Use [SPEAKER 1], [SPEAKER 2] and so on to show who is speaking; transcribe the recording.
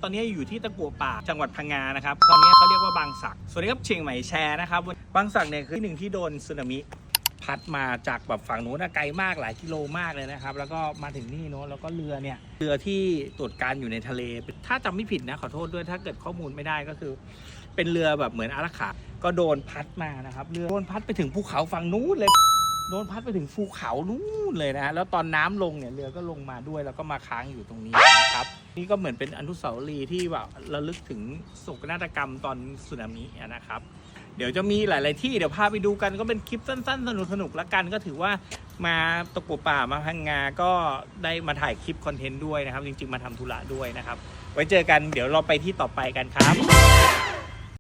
[SPEAKER 1] ตอนนี้อยู่ที่ตะกั่วป่าจังหวัดพังงานะครับตอนนี้เขาเรียกว่าบางสักสวัสดีครับเชียงใหม่แชร์นะครับบางสักเนี่ยคือที่หนึ่งที่โดนสึนามิพัดมาจากแบบฝั่งนู้นไกลมากหลายกิโลมากเลยนะครับแล้วก็มาถึงนี่เนาะแล้วก็เรือที่ตรวจการอยู่ในทะเลถ้าจำไม่ผิดนะขอโทษด้วยถ้าเกิดข้อมูลไม่ได้ก็คือเป็นเรือแบบเหมือนอารักขาก็โดนพัดมานะครับเรือโดนพัดไปถึงภูเขาฝั่งนู้นเลยโดนพัดไปถึงภูเขานู้นเลยนะแล้วตอนน้ำลงเนี่ยเรือก็ลงมาด้วยแล้วก็มาค้างอยู่ตรงนี้นะครับนี่ก็เหมือนเป็นอนุสาวรีย์ที่แบบระลึกถึงโศกนาฏกรรมตอนสึนามินะครับเดี๋ยวจะมีหลายๆที่เดี๋ยวพาไปดูกันก็เป็นคลิปสั้นๆสนุกๆแล้วกันก็ถือว่ามาตะกั่วป่ามาพังงาก็ได้มาถ่ายคลิปคอนเทนต์ด้วยนะครับจริงๆมาทำธุระด้วยนะครับไว้เจอกันเดี๋ยวเราไปที่ต่อไปกันครับ